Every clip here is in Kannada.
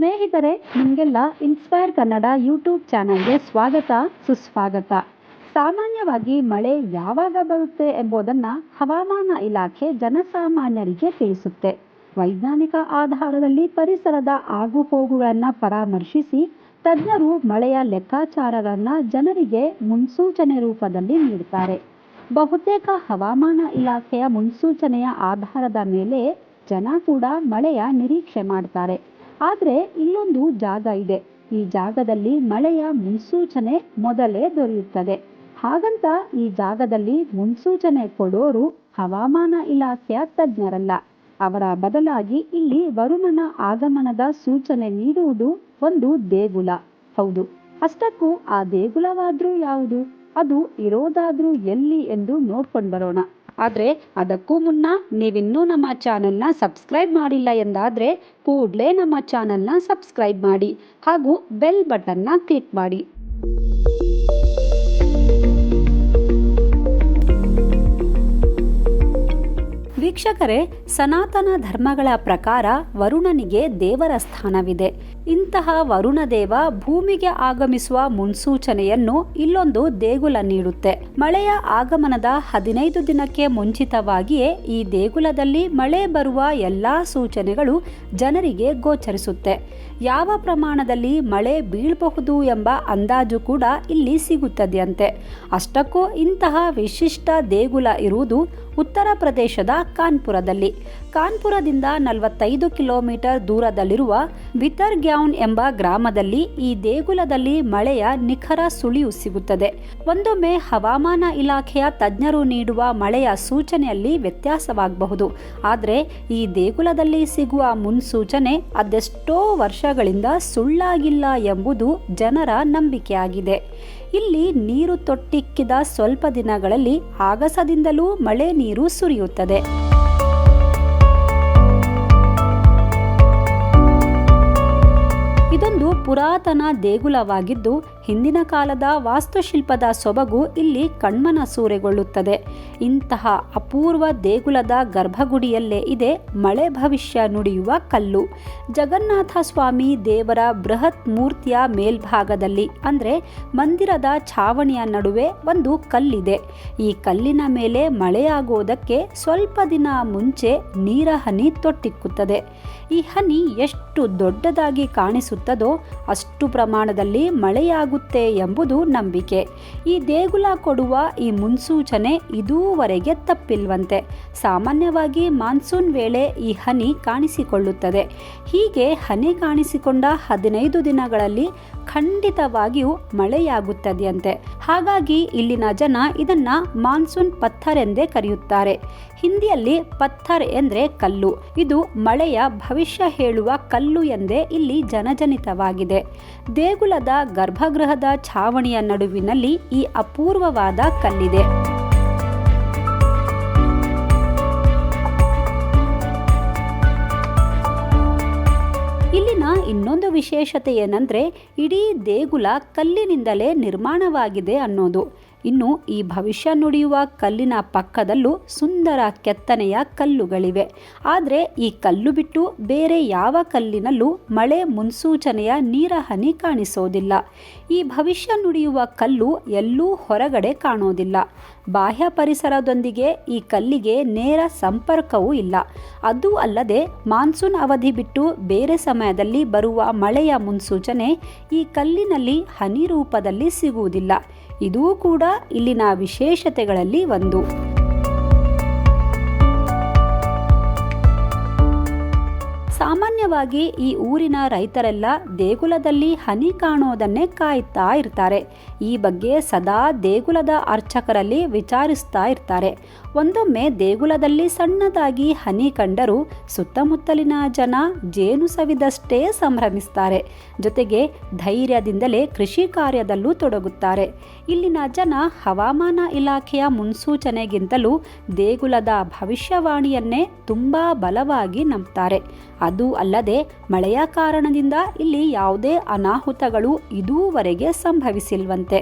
ಸ್ನೇಹಿತರೆ, ನಿಮಗೆಲ್ಲ ಇನ್ಸ್ಪೈರ್ ಕನ್ನಡ ಯೂಟ್ಯೂಬ್ ಚಾನಲ್ಗೆ ಸ್ವಾಗತ ಸುಸ್ವಾಗತ. ಸಾಮಾನ್ಯವಾಗಿ ಮಳೆ ಯಾವಾಗ ಬರುತ್ತೆ ಎಂಬುದನ್ನು ಹವಾಮಾನ ಇಲಾಖೆ ಜನಸಾಮಾನ್ಯರಿಗೆ ತಿಳಿಸುತ್ತೆ. ವೈಜ್ಞಾನಿಕ ಆಧಾರದಲ್ಲಿ ಪರಿಸರದ ಆಗುಹೋಗುಗಳನ್ನು ಪರಾಮರ್ಶಿಸಿ ತಜ್ಞರು ಮಳೆಯ ಲೆಕ್ಕಾಚಾರಗಳನ್ನು ಜನರಿಗೆ ಮುನ್ಸೂಚನೆ ರೂಪದಲ್ಲಿ ನೀಡುತ್ತಾರೆ. ಬಹುತೇಕ ಹವಾಮಾನ ಇಲಾಖೆಯ ಮುನ್ಸೂಚನೆಯ ಆಧಾರದ ಮೇಲೆ ಜನ ಕೂಡ ಮಳೆಯ ನಿರೀಕ್ಷೆ ಮಾಡ್ತಾರೆ. ಆದರೆ ಇಲ್ಲೊಂದು ಜಾಗ ಇದೆ. ಈ ಜಾಗದಲ್ಲಿ ಮಳೆಯ ಮುನ್ಸೂಚನೆ ಮೊದಲೇ ದೊರೆಯುತ್ತದೆ. ಹಾಗಂತ ಈ ಜಾಗದಲ್ಲಿ ಮುನ್ಸೂಚನೆ ಕೊಡೋರು ಹವಾಮಾನ ಇಲಾಖೆಯ ತಜ್ಞರಲ್ಲ. ಅವರ ಬದಲಾಗಿ ಇಲ್ಲಿ ವರುಣನ ಆಗಮನದ ಸೂಚನೆ ನೀಡುವುದು ಒಂದು ದೇಗುಲ. ಹೌದು, ಅಷ್ಟಕ್ಕೂ ಆ ದೇಗುಲವಾದ್ರೂ ಯಾವುದು, ಅದು ಇರೋದಾದ್ರೂ ಎಲ್ಲಿ ಎಂದು ನೋಡ್ಕೊಂಡು ಬರೋಣ. ಆದರೆ ಅದಕ್ಕೂ ಮುನ್ನ ನೀವಿನ್ನೂ ನಮ್ಮ ಚಾನಲ್ನ ಸಬ್ಸ್ಕ್ರೈಬ್ ಮಾಡಿಲ್ಲ ಎಂದಾದರೆ ಕೂಡಲೇ ನಮ್ಮ ಚಾನಲ್ನ ಸಬ್ಸ್ಕ್ರೈಬ್ ಮಾಡಿ ಹಾಗೂ ಬೆಲ್ ಬಟನ್ನ ಕ್ಲಿಕ್ ಮಾಡಿ. ವೀಕ್ಷಕರೇ, ಸನಾತನ ಧರ್ಮಗಳ ಪ್ರಕಾರ ವರುಣನಿಗೆ ದೇವರ ಸ್ಥಾನವಿದೆ. ಇಂತಹ ವರುಣದೇವ ಭೂಮಿಗೆ ಆಗಮಿಸುವ ಮುನ್ಸೂಚನೆಯನ್ನು ಇಲ್ಲೊಂದು ದೇಗುಲ ನೀಡುತ್ತೆ. ಮಳೆಯ ಆಗಮನದ 15 ದಿನಕ್ಕೆ ಮುಂಚಿತವಾಗಿಯೇ ಈ ದೇಗುಲದಲ್ಲಿ ಮಳೆ ಬರುವ ಎಲ್ಲಾ ಸೂಚನೆಗಳು ಜನರಿಗೆ ಗೋಚರಿಸುತ್ತೆ. ಯಾವ ಪ್ರಮಾಣದಲ್ಲಿ ಮಳೆ ಬೀಳಬಹುದು ಎಂಬ ಅಂದಾಜು ಕೂಡ ಇಲ್ಲಿ ಸಿಗುತ್ತದೆಯಂತೆ. ಅಷ್ಟಕ್ಕೂ ಇಂತಹ ವಿಶಿಷ್ಟ ದೇಗುಲ ಇರುವುದು ಉತ್ತರ ಪ್ರದೇಶದ ಕಾನ್ಪುರದಲ್ಲಿ. ಕಾನ್ಪುರದಿಂದ 45 ಕಿಲೋಮೀಟರ್ ದೂರದಲ್ಲಿರುವ ಬಿತರ್ಗ್ಯಾನ್ ಎಂಬ ಗ್ರಾಮದಲ್ಲಿ ಈ ದೇಗುಲದಲ್ಲಿ ಮಳೆಯ ನಿಖರ ಸುಳಿವು ಸಿಗುತ್ತದೆ. ಒಂದೊಮ್ಮೆ ಹವಾಮಾನ ಇಲಾಖೆಯ ತಜ್ಞರು ನೀಡುವ ಮಳೆಯ ಸೂಚನೆಯಲ್ಲಿ ವ್ಯತ್ಯಾಸವಾಗಬಹುದು. ಆದರೆ ಈ ದೇಗುಲದಲ್ಲಿ ಸಿಗುವ ಮುನ್ಸೂಚನೆ ಅದೆಷ್ಟೋ ವರ್ಷಗಳಿಂದ ಸುಳ್ಳಾಗಿಲ್ಲ ಎಂಬುದು ಜನರ ನಂಬಿಕೆಯಾಗಿದೆ. ಇಲ್ಲಿ ನೀರು ತೊಟ್ಟಿಕ್ಕಿದ ಸ್ವಲ್ಪ ದಿನಗಳಲ್ಲಿ ಆಗಸದಿಂದಲೂ ಮಳೆ ನೀರು ಸುರಿಯುತ್ತದೆ. ಇದೊಂದು ಪುರಾತನ ದೇಗುಲವಾಗಿದ್ದು ಹಿಂದಿನ ಕಾಲದ ವಾಸ್ತುಶಿಲ್ಪದ ಸೊಬಗು ಇಲ್ಲಿ ಕಣ್ಮನ ಸೂರೆಗೊಳ್ಳುತ್ತದೆ. ಇಂತಹ ಅಪೂರ್ವ ದೇಗುಲದ ಗರ್ಭಗುಡಿಯಲ್ಲೇ ಇದೆ ಮಳೆ ಭವಿಷ್ಯ ನುಡಿಯುವ ಕಲ್ಲು. ಜಗನ್ನಾಥ ಸ್ವಾಮಿ ದೇವರ ಬೃಹತ್ ಮೂರ್ತಿಯ ಮೇಲ್ಭಾಗದಲ್ಲಿ ಅಂದರೆ ಮಂದಿರದ ಛಾವಣಿಯ ನಡುವೆ ಒಂದು ಕಲ್ಲಿದೆ. ಈ ಕಲ್ಲಿನ ಮೇಲೆ ಮಳೆಯಾಗುವುದಕ್ಕೆ ಸ್ವಲ್ಪ ದಿನ ಮುಂಚೆ ನೀರ ಹನಿ ತೊಟ್ಟಿಕ್ಕುತ್ತದೆ. ಈ ಹನಿ ಎಷ್ಟು ದೊಡ್ಡದಾಗಿ ಕಾಣಿಸುತ್ತದೋ ಅಷ್ಟು ಪ್ರಮಾಣದಲ್ಲಿ ಮಳೆಯಾಗುತ್ತೆ ಎಂಬುದು ನಂಬಿಕೆ. ಈ ದೇಗುಲ ಕೊಡುವ ಈ ಮುನ್ಸೂಚನೆ ಇದುವರೆಗೆ ತಪ್ಪಿಲ್ವಂತೆ. ಸಾಮಾನ್ಯವಾಗಿ ಮಾನ್ಸೂನ್ ವೇಳೆ ಈ ಹನಿ ಕಾಣಿಸಿಕೊಳ್ಳುತ್ತದೆ. ಹೀಗೆ ಹನಿ ಕಾಣಿಸಿಕೊಂಡ 15 ದಿನಗಳಲ್ಲಿ ಖಂಡಿತವಾಗಿಯೂ ಮಳೆಯಾಗುತ್ತದೆಯಂತೆ. ಹಾಗಾಗಿ ಇಲ್ಲಿನ ಜನ ಇದನ್ನ ಮಾನ್ಸೂನ್ ಪತ್ಥರ್ ಎಂದೇ ಕರೆಯುತ್ತಾರೆ. ಹಿಂದಿಯಲ್ಲಿ ಪತ್ಥರ್ ಎಂದರೆ ಕಲ್ಲು. ಇದು ಮಳೆಯ ಭವಿಷ್ಯ ಹೇಳುವ ಕಲ್ಲು ಎಂದೇ ಇಲ್ಲಿ ಜನಜನಿತವಾಗಿದೆ. ದೇಗುಲದ ಗರ್ಭಗೃಹದ ಛಾವಣಿಯ ನಡುವಿನಲ್ಲಿ ಈ ಅಪೂರ್ವವಾದ ಕಲ್ಲಿದೆ. ಇಲ್ಲಿನ ಇನ್ನೊಂದು ವಿಶೇಷತೆ ಏನಂದ್ರೆ ಇಡೀ ದೇಗುಲ ಕಲ್ಲಿನಿಂದಲೇ ನಿರ್ಮಾಣವಾಗಿದೆ ಅನ್ನೋದು. ಇನ್ನು ಈ ಭವಿಷ್ಯ ನುಡಿಯುವ ಕಲ್ಲಿನ ಪಕ್ಕದಲ್ಲೂ ಸುಂದರ ಕೆತ್ತನೆಯ ಕಲ್ಲುಗಳಿವೆ. ಆದರೆ ಈ ಕಲ್ಲು ಬಿಟ್ಟು ಬೇರೆ ಯಾವ ಕಲ್ಲಿನಲ್ಲೂ ಮಳೆ ಮುನ್ಸೂಚನೆಯ ನೀರ ಹನಿ ಕಾಣಿಸೋದಿಲ್ಲ. ಈ ಭವಿಷ್ಯ ನುಡಿಯುವ ಕಲ್ಲು ಎಲ್ಲೂ ಹೊರಗಡೆ ಕಾಣೋದಿಲ್ಲ. ಬಾಹ್ಯ ಪರಿಸರದೊಂದಿಗೆ ಈ ಕಲ್ಲಿಗೆ ನೇರ ಸಂಪರ್ಕವೂ ಇಲ್ಲ. ಅದು ಅಲ್ಲದೆ ಮಾನ್ಸೂನ್ ಅವಧಿ ಬಿಟ್ಟು ಬೇರೆ ಸಮಯದಲ್ಲಿ ಬರುವ ಮಳೆಯ ಮುನ್ಸೂಚನೆ ಈ ಕಲ್ಲಿನಲ್ಲಿ ಹನಿ ರೂಪದಲ್ಲಿ ಸಿಗುವುದಿಲ್ಲ. ಇದೂ ಕೂಡ ಇಲ್ಲಿನ ವಿಶೇಷತೆಗಳಲ್ಲಿ ಒಂದು. ಸಾಮಾನ್ಯವಾಗಿ ಈ ಊರಿನ ರೈತರೆಲ್ಲ ದೇಗುಲದಲ್ಲಿ ಹನಿ ಕಾಣೋದನ್ನೇ ಕಾಯ್ತಾ ಇರ್ತಾರೆ. ಈ ಬಗ್ಗೆ ಸದಾ ದೇಗುಲದ ಅರ್ಚಕರಲ್ಲಿ ವಿಚಾರಿಸ್ತಾ ಇರ್ತಾರೆ. ಒಂದೊಮ್ಮೆ ದೇಗುಲದಲ್ಲಿ ಸಣ್ಣದಾಗಿ ಹನಿ ಕಂಡರೂ ಸುತ್ತಮುತ್ತಲಿನ ಜನ ಜೇನು ಸವಿದಷ್ಟೇ ಸಂಭ್ರಮಿಸ್ತಾರೆ. ಜೊತೆಗೆ ಧೈರ್ಯದಿಂದಲೇ ಕೃಷಿ ಕಾರ್ಯದಲ್ಲೂ ತೊಡಗುತ್ತಾರೆ. ಇಲ್ಲಿನ ಜನ ಹವಾಮಾನ ಇಲಾಖೆಯ ಮುನ್ಸೂಚನೆಗಿಂತಲೂ ದೇಗುಲದ ಭವಿಷ್ಯವಾಣಿಯನ್ನೇ ತುಂಬಾ ಬಲವಾಗಿ ನಂಬ್ತಾರೆ. ಅದು ಅಲ್ಲದೆ ಮಳೆಯ ಕಾರಣದಿಂದ ಇಲ್ಲಿ ಯಾವುದೇ ಅನಾಹುತಗಳು ಇದುವರೆಗೆ ಸಂಭವಿಸಿಲ್ವಂತೆ.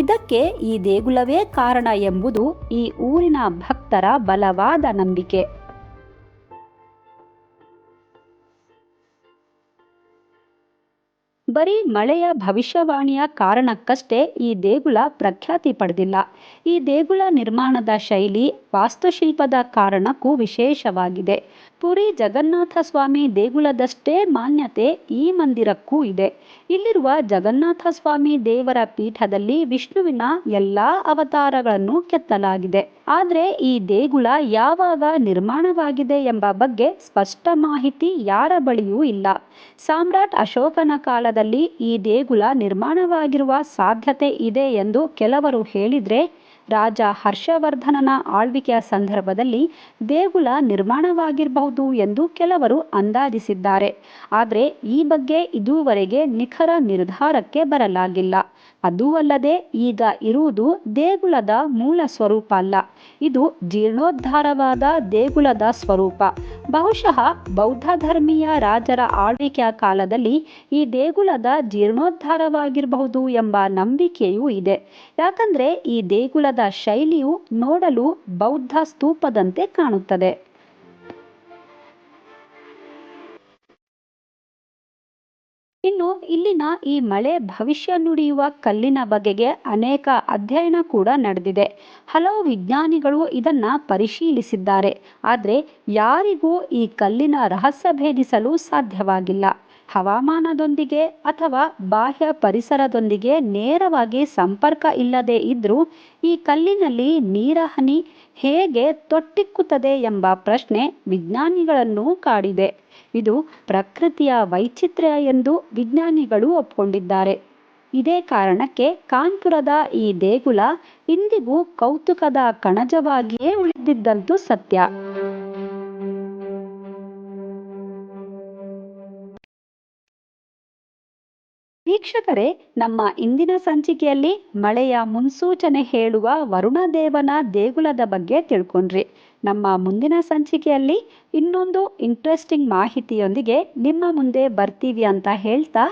ಇದಕ್ಕೆ ಈ ದೇಗುಲವೇ ಕಾರಣ ಎಂಬುದು ಈ ಊರಿನ ಭಕ್ತರ ಬಲವಾದ ನಂಬಿಕೆ. ಬರೀ ಮಳೆಯ ಭವಿಷ್ಯವಾಣಿಯ ಕಾರಣಕ್ಕಷ್ಟೇ ಈ ದೇಗುಲ ಪ್ರಖ್ಯಾತಿ ಪಡೆದಿಲ್ಲ. ಈ ದೇಗುಲ ನಿರ್ಮಾಣದ ಶೈಲಿ ವಾಸ್ತುಶಿಲ್ಪದ ಕಾರಣಕ್ಕೂ ವಿಶೇಷವಾಗಿದೆ. ಪುರಿ ಜಗನ್ನಾಥ ಸ್ವಾಮಿ ದೇಗುಲದಷ್ಟೇ ಮಾನ್ಯತೆ ಈ ಮಂದಿರಕ್ಕೂ ಇದೆ. ಇಲ್ಲಿರುವ ಜಗನ್ನಾಥ ಸ್ವಾಮಿ ದೇವರ ಪೀಠದಲ್ಲಿ ವಿಷ್ಣುವಿನ ಎಲ್ಲಾ ಅವತಾರಗಳನ್ನು ಕೆತ್ತಲಾಗಿದೆ. ಆದರೆ ಈ ದೇಗುಲ ಯಾವಾಗ ನಿರ್ಮಾಣವಾಗಿದೆ ಎಂಬ ಬಗ್ಗೆ ಸ್ಪಷ್ಟ ಮಾಹಿತಿ ಯಾರ ಬಳಿಯೂ ಇಲ್ಲ. ಸಾಮ್ರಾಟ್ ಅಶೋಕನ ಕಾಲದಲ್ಲಿ ಈ ದೇಗುಲ ನಿರ್ಮಾಣವಾಗಿರುವ ಸಾಧ್ಯತೆ ಇದೆ ಎಂದು ಕೆಲವರು ಹೇಳಿದ್ರೆ, ರಾಜ ಹರ್ಷವರ್ಧನನ ಆಳ್ವಿಕೆಯ ಸಂದರ್ಭದಲ್ಲಿ ದೇಗುಲ ನಿರ್ಮಾಣವಾಗಿರಬಹುದು ಎಂದು ಕೆಲವರು ಅಂದಾಜಿಸಿದ್ದಾರೆ. ಆದರೆ ಈ ಬಗ್ಗೆ ಇದುವರೆಗೆ ನಿಖರ ನಿರ್ಧಾರಕ್ಕೆ ಬರಲಾಗಿಲ್ಲ. ಅದೂ ಅಲ್ಲದೆ ಈಗ ಇರುವುದು ದೇಗುಲದ ಮೂಲ ಸ್ವರೂಪ ಅಲ್ಲ, ಇದು ಜೀರ್ಣೋದ್ಧಾರವಾದ ದೇಗುಲದ ಸ್ವರೂಪ. ಬಹುಶಃ ಬೌದ್ಧ ಧರ್ಮೀಯ ರಾಜರ ಆಳ್ವಿಕೆಯ ಕಾಲದಲ್ಲಿ ಈ ದೇಗುಲದ ಜೀರ್ಣೋದ್ಧಾರವಾಗಿರಬಹುದು ಎಂಬ ನಂಬಿಕೆಯೂ ಇದೆ. ಯಾಕಂದ್ರೆ ಈ ದೇಗುಲದ ಶೈಲಿಯು ನೋಡಲು ಬೌದ್ಧ ಸ್ತೂಪದಂತೆ ಕಾಣುತ್ತದೆ. ಇನ್ನು ಇಲ್ಲಿನ ಈ ಮಳೆ ಭವಿಷ್ಯ ನುಡಿಯುವ ಕಲ್ಲಿನ ಬಗೆಗೆ ಅನೇಕ ಅಧ್ಯಯನ ಕೂಡ ನಡೆದಿದೆ. ಹಲವು ವಿಜ್ಞಾನಿಗಳು ಇದನ್ನ ಪರಿಶೀಲಿಸಿದ್ದಾರೆ. ಆದರೆ ಯಾರಿಗೂ ಈ ಕಲ್ಲಿನ ರಹಸ್ಯ ಭೇದಿಸಲು ಸಾಧ್ಯವಾಗಿಲ್ಲ. ಹವಾಮಾನದೊಂದಿಗೆ ಅಥವಾ ಬಾಹ್ಯ ಪರಿಸರದೊಂದಿಗೆ ನೇರವಾಗಿ ಸಂಪರ್ಕ ಇಲ್ಲದೆ ಇದ್ರೂ ಈ ಕಲ್ಲಿನಲ್ಲಿ ನೀರ ಹನಿ ಹೇಗೆ ತೊಟ್ಟಿಕ್ಕುತ್ತದೆ ಎಂಬ ಪ್ರಶ್ನೆ ವಿಜ್ಞಾನಿಗಳನ್ನು ಕಾಡಿದೆ. ಇದು ಪ್ರಕೃತಿಯ ವೈಚಿತ್ರ್ಯ ಎಂದು ವಿಜ್ಞಾನಿಗಳು ಒಪ್ಪಿಕೊಂಡಿದ್ದಾರೆ. ಇದೇ ಕಾರಣಕ್ಕೆ ಕಾನ್ಪುರದ ಈ ದೇಗುಲ ಇಂದಿಗೂ ಕೌತುಕದ ಕಣಜವಾಗಿಯೇ ಉಳಿದಿದ್ದಂತೂ ಸತ್ಯ. ವೀಕ್ಷಕರೇ, ನಮ್ಮ ಇಂದಿನ ಸಂಚಿಕೆಯಲ್ಲಿ ಮಳೆಯ ಮುನ್ಸೂಚನೆ ಹೇಳುವ ವರುಣದೇವನ ದೇಗುಲದ ಬಗ್ಗೆ ತಿಳ್ಕೊಂಡ್ರಿ. ನಮ್ಮ ಮುಂದಿನ ಸಂಚಿಕೆಯಲ್ಲಿ ಇನ್ನೊಂದು ಇಂಟ್ರೆಸ್ಟಿಂಗ್ ಮಾಹಿತಿಯೊಂದಿಗೆ ನಿಮ್ಮ ಮುಂದೆ ಬರ್ತೀವಿ ಅಂತ ಹೇಳ್ತಾ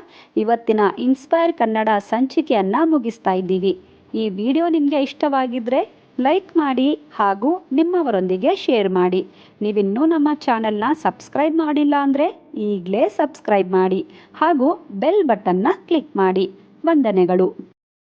ಇವತ್ತಿನ ಇನ್ಸ್ಪೈರ್ ಕನ್ನಡ ಸಂಚಿಕೆಯನ್ನ ಮುಗಿಸ್ತಾ ಇದ್ದೀವಿ. ಈ ವಿಡಿಯೋ ನಿಮಗೆ ಇಷ್ಟವಾಗಿದ್ರೆ ಲೈಕ್ ಮಾಡಿ ಹಾಗೂ ನಿಮ್ಮವರೊಂದಿಗೆ ಶೇರ್ ಮಾಡಿ. ನೀವಿನ್ನೂ ನಮ್ಮ ಚಾನೆಲ್ನ ಸಬ್ಸ್ಕ್ರೈಬ್ ಮಾಡಿಲ್ಲ ಅಂದರೆ ಈಗಲೇ ಸಬ್ಸ್ಕ್ರೈಬ್ ಮಾಡಿ ಹಾಗೂ ಬೆಲ್ ಬಟನ್ನ ಕ್ಲಿಕ್ ಮಾಡಿ. ವಂದನೆಗಳು.